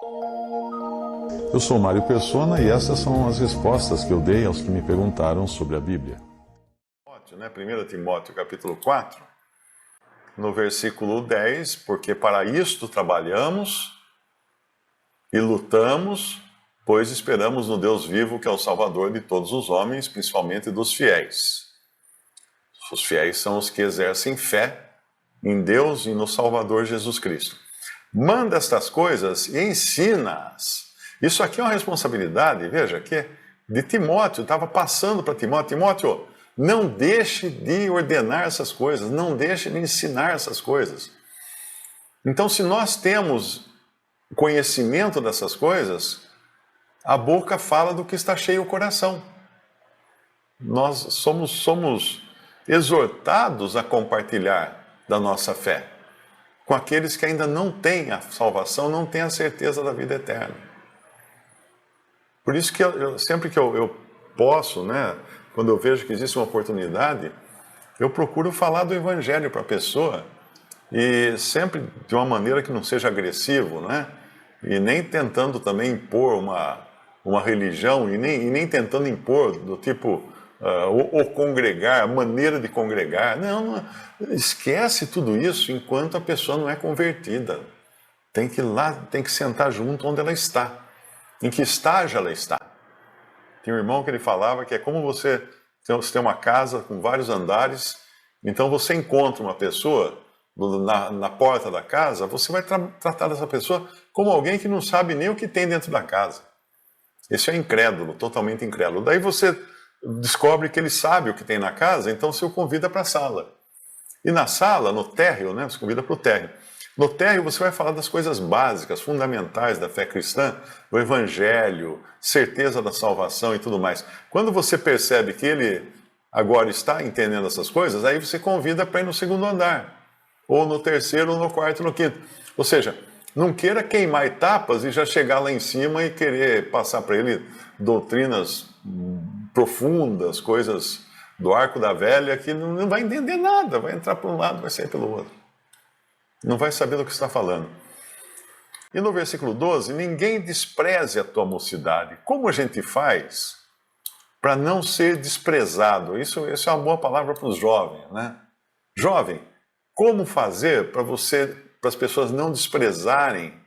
Eu sou Mário Persona e essas são as respostas que eu dei aos que me perguntaram sobre a Bíblia. 1 Timóteo capítulo 4, no versículo 10, porque para isto trabalhamos e lutamos, pois esperamos no Deus vivo, que é o Salvador de todos os homens, principalmente dos fiéis. Os fiéis são os que exercem fé em Deus e no Salvador Jesus Cristo. Manda estas coisas e ensina-as. Isso aqui é uma responsabilidade, veja, que de Timóteo, estava passando para Timóteo. Timóteo, não deixe de ordenar essas coisas, não deixe de ensinar essas coisas. Então, se nós temos conhecimento dessas coisas, a boca fala do que está cheio o coração. Nós somos exortados a compartilhar da nossa fé com aqueles que ainda não têm a salvação, não têm a certeza da vida eterna. Por isso que sempre que eu posso, né, quando eu vejo que existe uma oportunidade, eu procuro falar do Evangelho para a pessoa, e sempre de uma maneira que não seja agressivo, né, e nem tentando também impor uma religião, e nem tentando impor do tipo, o congregar, a maneira de congregar. Não, esquece tudo isso enquanto a pessoa não é convertida. Tem que ir lá, tem que sentar junto onde ela está. Em que estágio ela está? Tem um irmão que ele falava que é como você tem uma casa com vários andares, então você encontra uma pessoa na porta da casa, você vai tratar dessa pessoa como alguém que não sabe nem o que tem dentro da casa. Esse é incrédulo, totalmente incrédulo. Daí você descobre que ele sabe o que tem na casa, então você o convida para a sala. E na sala, no térreo, né, você convida para o térreo. No térreo você vai falar das coisas básicas, fundamentais da fé cristã, do Evangelho, certeza da salvação e tudo mais. Quando você percebe que ele agora está entendendo essas coisas, aí você convida para ir no segundo andar, ou no terceiro, ou no quarto, ou no quinto. Ou seja, não queira queimar etapas e já chegar lá em cima e querer passar para ele doutrinas profundas, coisas do arco da velha, que não vai entender nada, vai entrar por um lado, vai sair pelo outro. Não vai saber do que está falando. E no versículo 12, ninguém despreze a tua mocidade. Como a gente faz para não ser desprezado? Isso é uma boa palavra para os jovens, né? Jovem, como fazer para as pessoas não desprezarem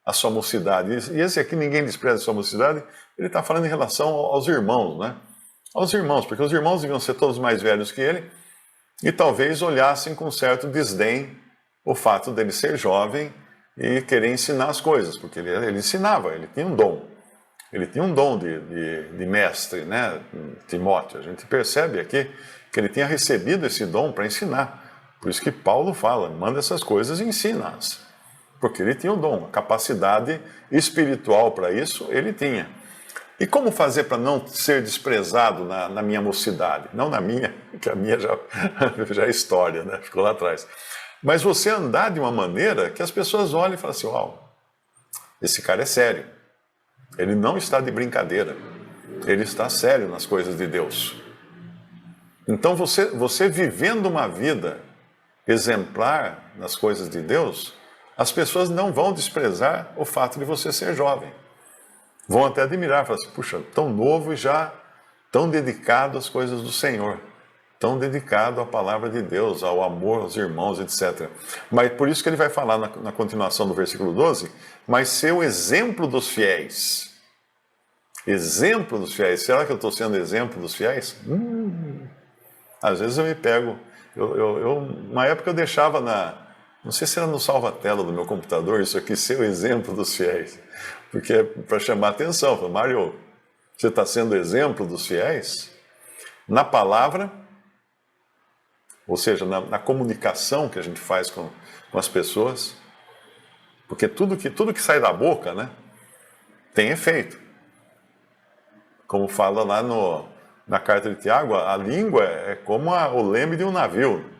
a sua mocidade? E esse aqui, ninguém despreza a sua mocidade, ele está falando em relação aos irmãos, né? Aos irmãos, porque os irmãos deviam ser todos mais velhos que ele e talvez olhassem com certo desdém o fato dele ser jovem e querer ensinar as coisas, porque ele ensinava, ele tinha um dom. Ele tinha um dom de mestre, né? Timóteo. A gente percebe aqui que ele tinha recebido esse dom para ensinar. Por isso que Paulo fala, manda essas coisas e ensina-as. Porque ele tinha um dom, a capacidade espiritual para isso ele tinha. E como fazer para não ser desprezado na minha mocidade? Não na minha, que a minha já é história, né? Ficou lá atrás. Mas você andar de uma maneira que as pessoas olhem e falem assim, uau, esse cara é sério. Ele não está de brincadeira. Ele está sério nas coisas de Deus. Então você vivendo uma vida exemplar nas coisas de Deus, as pessoas não vão desprezar o fato de você ser jovem. Vão até admirar, falar assim, puxa, tão novo e já tão dedicado às coisas do Senhor. Tão dedicado à palavra de Deus, ao amor aos irmãos, etc. Mas por isso que ele vai falar na continuação do versículo 12, mas ser o exemplo dos fiéis. Exemplo dos fiéis. Será que eu estou sendo exemplo dos fiéis? Às vezes eu me pego. Uma época eu deixava não sei se era no salva-tela do meu computador, isso aqui, ser o exemplo dos fiéis. Porque é para chamar a atenção. Falei, Mário, você está sendo exemplo dos fiéis? Na palavra, ou seja, na comunicação que a gente faz com as pessoas, porque tudo que sai da boca, né, tem efeito. Como fala lá na carta de Tiago, a língua é como o leme de um navio.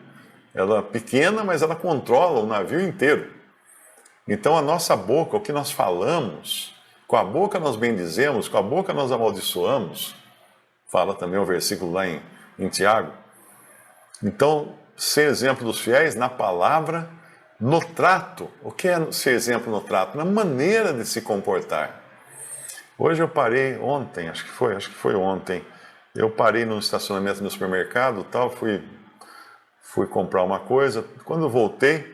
Ela é pequena, mas ela controla o navio inteiro. Então a nossa boca, o que nós falamos, com a boca nós bendizemos, com a boca nós amaldiçoamos. Fala também o versículo lá em Tiago. Então, ser exemplo dos fiéis na palavra, no trato. O que é ser exemplo no trato? Na maneira de se comportar. Hoje eu parei, ontem, acho que foi ontem, eu parei no estacionamento do supermercado, tal, fui comprar uma coisa. Quando eu voltei,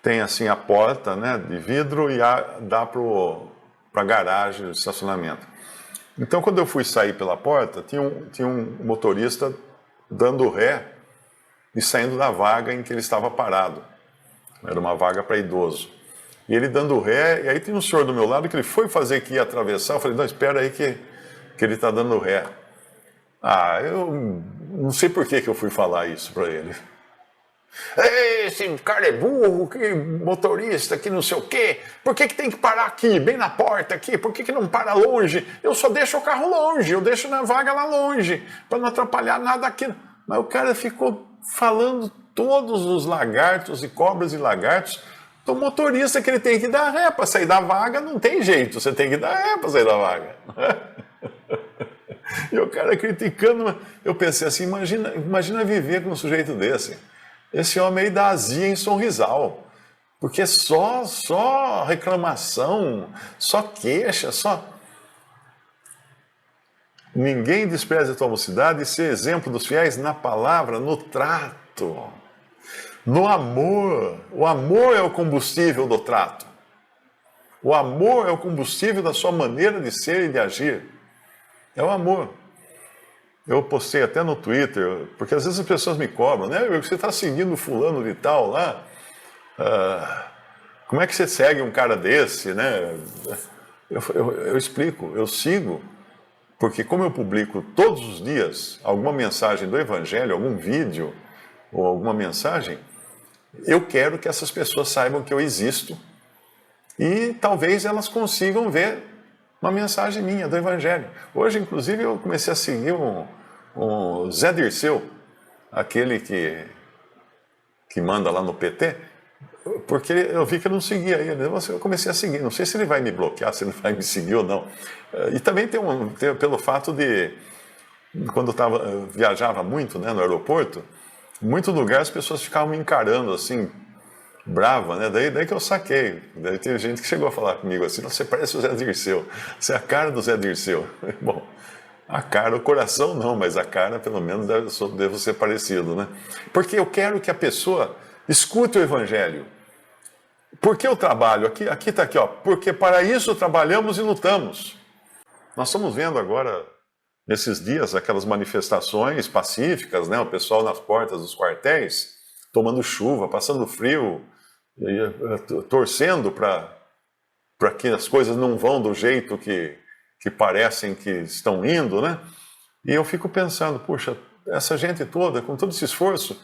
tem assim a porta, né, de vidro e dá para a garagem do estacionamento. Então, quando eu fui sair pela porta, tinha um motorista dando ré e saindo da vaga em que ele estava parado. Era uma vaga para idoso. E ele dando ré, e aí tem um senhor do meu lado que ele foi fazer que ia atravessar. Eu falei, não, espera aí que ele está dando ré. Ah, eu não sei por que eu fui falar isso para ele. Esse cara é burro, que motorista, que não sei o quê. Por que tem que parar aqui, bem na porta aqui? Por que não para longe? Eu só deixo o carro longe, eu deixo na vaga lá longe, para não atrapalhar nada aqui. Mas o cara ficou falando todos os lagartos e cobras e lagartos do motorista que ele tem que dar ré para sair da vaga. Não tem jeito, você tem que dar ré para sair da vaga. E o cara criticando, eu pensei assim, imagina viver com um sujeito desse. Esse homem aí dá azia em Sorrisal, porque só reclamação, só queixa, só... Ninguém despreze a tua mocidade e ser exemplo dos fiéis na palavra, no trato, no amor. O amor é o combustível do trato. O amor é o combustível da sua maneira de ser e de agir. É o amor. Eu postei até no Twitter, porque às vezes as pessoas me cobram, né? Você está seguindo fulano de tal lá, como é que você segue um cara desse, né? Eu explico, eu sigo, porque como eu publico todos os dias alguma mensagem do Evangelho, algum vídeo ou alguma mensagem, eu quero que essas pessoas saibam que eu existo e talvez elas consigam ver uma mensagem minha do Evangelho. Hoje, inclusive, eu comecei a seguir um Zé Dirceu, aquele que manda lá no PT, porque eu vi que eu não seguia ele. Eu comecei a seguir. Não sei se ele vai me bloquear, se ele vai me seguir ou não. E também tem pelo fato de, quando eu viajava muito, né, no aeroporto, em muito lugar as pessoas ficavam me encarando assim, brava, né? Daí que eu saquei. Daí teve gente que chegou a falar comigo assim, você parece o Zé Dirceu, você é a cara do Zé Dirceu. Bom, a cara, o coração não, mas a cara pelo menos devo ser parecido, né? Porque eu quero que a pessoa escute o Evangelho. Por que eu trabalho? Aqui está aqui, ó. Porque para isso trabalhamos e lutamos. Nós estamos vendo agora, nesses dias, aquelas manifestações pacíficas, né? O pessoal nas portas dos quartéis, tomando chuva, passando frio, torcendo para que as coisas não vão do jeito que parecem que estão indo, né? E eu fico pensando, puxa, essa gente toda, com todo esse esforço,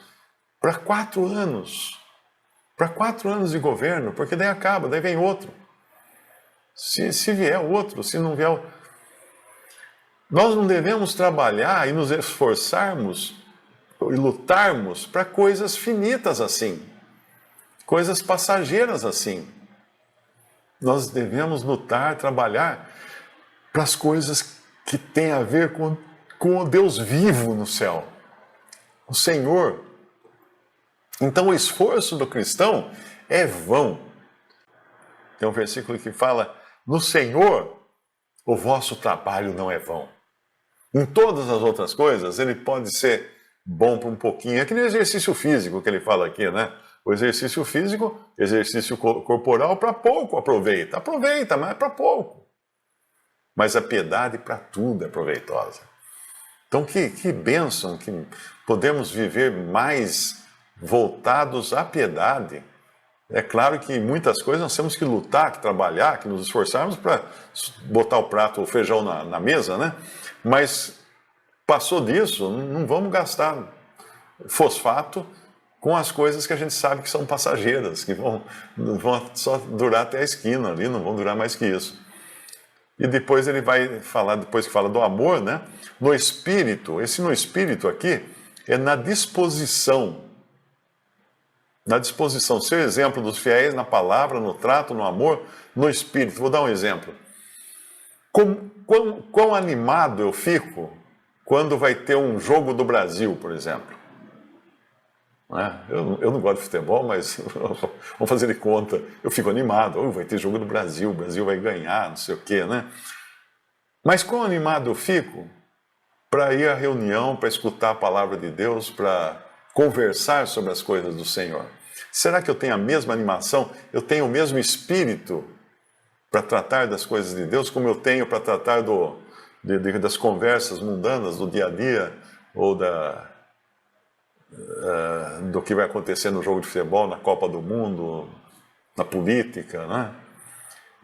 para 4 anos de governo, porque daí acaba, daí vem outro. Se vier outro, se não vier... Nós não devemos trabalhar e nos esforçarmos e lutarmos para coisas finitas assim, coisas passageiras assim. Nós devemos lutar, trabalhar para as coisas que têm a ver com o Deus vivo no céu, o Senhor. Então o esforço do cristão é vão. Tem um versículo que fala, no Senhor o vosso trabalho não é vão. Em todas as outras coisas ele pode ser bom para um pouquinho. É que nem exercício físico que ele fala aqui, né? O exercício físico, exercício corporal, para pouco aproveita. Aproveita, mas é para pouco. Mas a piedade para tudo é proveitosa. Então que bênção que podemos viver mais voltados à piedade. É claro que em muitas coisas nós temos que lutar, que trabalhar, que nos esforçarmos para botar o prato, o feijão na mesa, né? Mas passou disso, não vamos gastar fosfato com as coisas que a gente sabe que são passageiras, que vão só durar até a esquina ali, não vão durar mais que isso. E depois ele vai falar, depois que fala do amor, né? No espírito, esse no espírito aqui é na disposição. Na disposição, ser exemplo dos fiéis na palavra, no trato, no amor, no espírito. Vou dar um exemplo. Quão animado eu fico quando vai ter um jogo do Brasil, por exemplo. Não é? Eu não gosto de futebol, mas vamos fazer de conta. Eu fico animado. Vai ter jogo do Brasil, o Brasil vai ganhar, não sei o quê, né? Mas quão animado eu fico para ir à reunião, para escutar a palavra de Deus, para conversar sobre as coisas do Senhor. Será que eu tenho a mesma animação? Eu tenho o mesmo espírito para tratar das coisas de Deus como eu tenho para tratar das conversas mundanas do dia a dia ou do que vai acontecer no jogo de futebol, na Copa do Mundo, na política, né?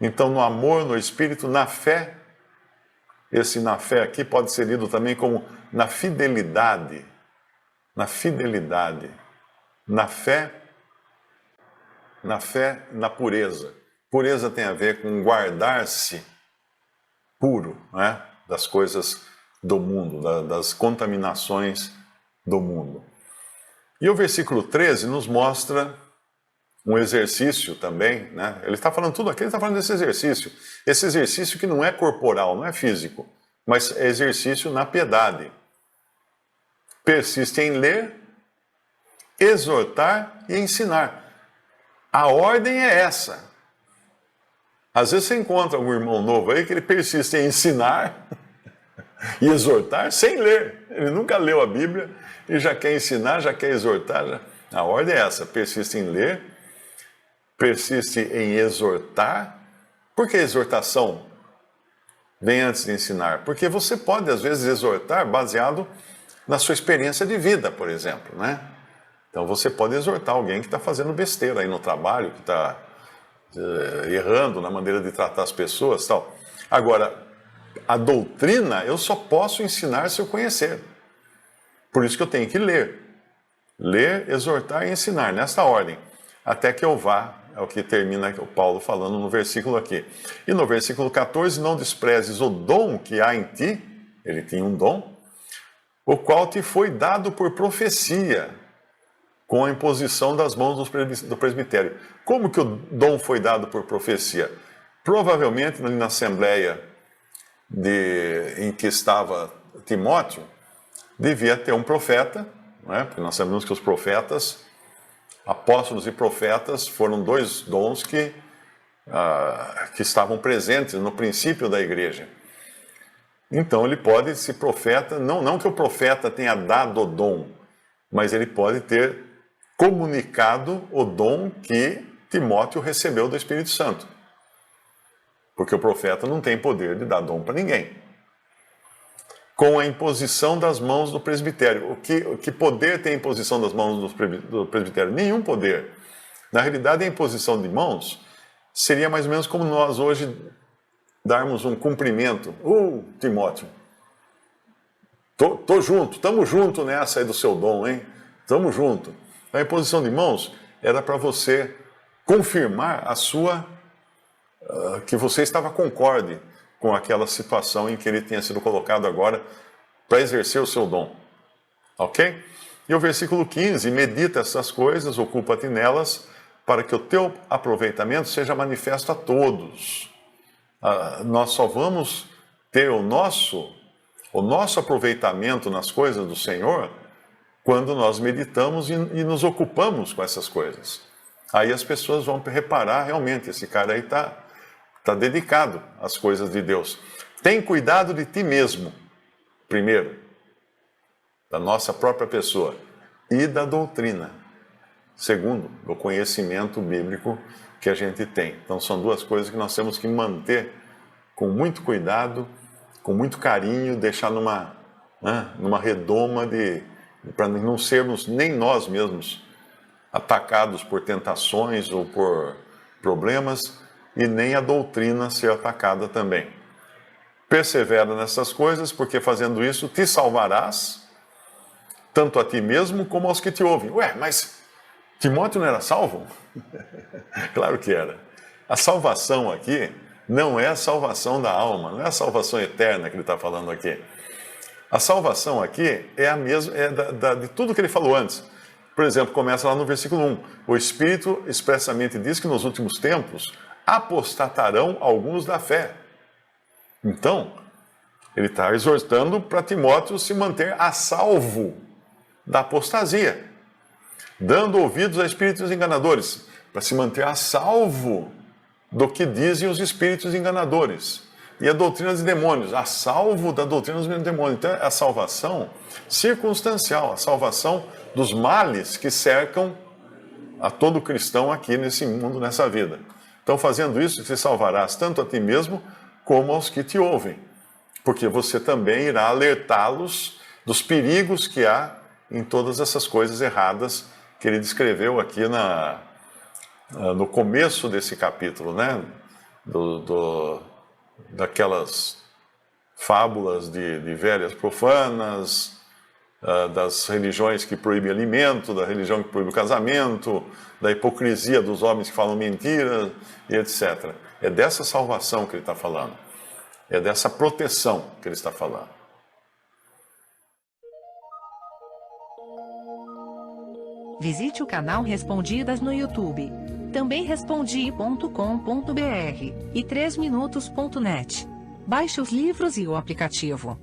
Então, no amor, no espírito, na fé, esse na fé aqui pode ser lido também como na fidelidade, na fé, na pureza. Pureza tem a ver com guardar-se puro, né, das coisas do mundo, das contaminações do mundo. E o versículo 13 nos mostra um exercício também, né? Ele está falando tudo aqui, ele está falando desse exercício. Esse exercício que não é corporal, não é físico, mas é exercício na piedade. Persiste em ler, exortar e ensinar. A ordem é essa. Às vezes você encontra algum irmão novo aí que ele persiste em ensinar e exortar sem ler. Ele nunca leu a Bíblia e já quer ensinar, já quer exortar. A ordem é essa, persiste em ler, persiste em exortar. Por que exortação vem antes de ensinar? Porque você pode, às vezes, exortar baseado na sua experiência de vida, por exemplo, né? Então você pode exortar alguém que está fazendo besteira aí no trabalho, que está errando na maneira de tratar as pessoas e tal. Agora, a doutrina eu só posso ensinar se eu conhecer. Por isso que eu tenho que ler. Ler, exortar e ensinar, nesta ordem. Até que eu vá, é o que termina o Paulo falando no versículo aqui. E no versículo 14, não desprezes o dom que há em ti, ele tinha um dom, o qual te foi dado por profecia, com a imposição das mãos do presbitério. Como que o dom foi dado por profecia? Provavelmente na assembleia em que estava Timóteo, devia ter um profeta, né? Porque nós sabemos que os profetas, apóstolos e profetas, foram dois dons que estavam presentes no princípio da igreja. Então ele pode, se profeta, não que o profeta tenha dado o dom, mas ele pode ter comunicado o dom que Timóteo recebeu do Espírito Santo. Porque o profeta não tem poder de dar dom para ninguém. Com a imposição das mãos do presbitério. O que poder tem a imposição das mãos do presbitério? Nenhum poder. Na realidade, a imposição de mãos seria mais ou menos como nós hoje darmos um cumprimento. Timóteo, tô junto, estamos junto nessa aí do seu dom, hein? Estamos junto. A imposição de mãos era para você confirmar que você estava concorde com aquela situação em que ele tinha sido colocado agora para exercer o seu dom. Ok? E o versículo 15, medita essas coisas, ocupa-te nelas, para que o teu aproveitamento seja manifesto a todos. Nós só vamos ter o nosso aproveitamento nas coisas do Senhor quando nós meditamos e nos ocupamos com essas coisas. Aí as pessoas vão reparar, realmente, esse cara aí está dedicado às coisas de Deus. Tem cuidado de ti mesmo, primeiro, da nossa própria pessoa, e da doutrina. Segundo, do conhecimento bíblico que a gente tem. Então são duas coisas que nós temos que manter com muito cuidado, com muito carinho, deixar numa redoma para não sermos nem nós mesmos atacados por tentações ou por problemas, e nem a doutrina ser atacada também. Persevera nessas coisas, porque fazendo isso te salvarás, tanto a ti mesmo como aos que te ouvem. Mas Timóteo não era salvo? Claro que era. A salvação aqui não é a salvação da alma, não é a salvação eterna que ele está falando aqui. A salvação aqui é a mesma, de tudo que ele falou antes. Por exemplo, começa lá no versículo 1. O Espírito expressamente diz que nos últimos tempos apostatarão alguns da fé. Então, ele está exortando para Timóteo se manter a salvo da apostasia. dando ouvidos a espíritos enganadores, para se manter a salvo do que dizem os espíritos enganadores. E a doutrina de demônios, a salvo da doutrina dos demônios. Então, é a salvação circunstancial, a salvação dos males que cercam a todo cristão aqui nesse mundo, nessa vida. Então, fazendo isso, você salvarás tanto a ti mesmo como aos que te ouvem, porque você também irá alertá-los dos perigos que há em todas essas coisas erradas que ele descreveu aqui no começo desse capítulo, né? Daquelas fábulas de velhas profanas, das religiões que proíbem alimento, da religião que proíbe o casamento, da hipocrisia dos homens que falam mentiras, e etc. É dessa salvação que ele está falando. É dessa proteção que ele está falando. Visite o canal Respondidas no YouTube. Também respondi.com.br e 3minutos.net. Baixe os livros e o aplicativo.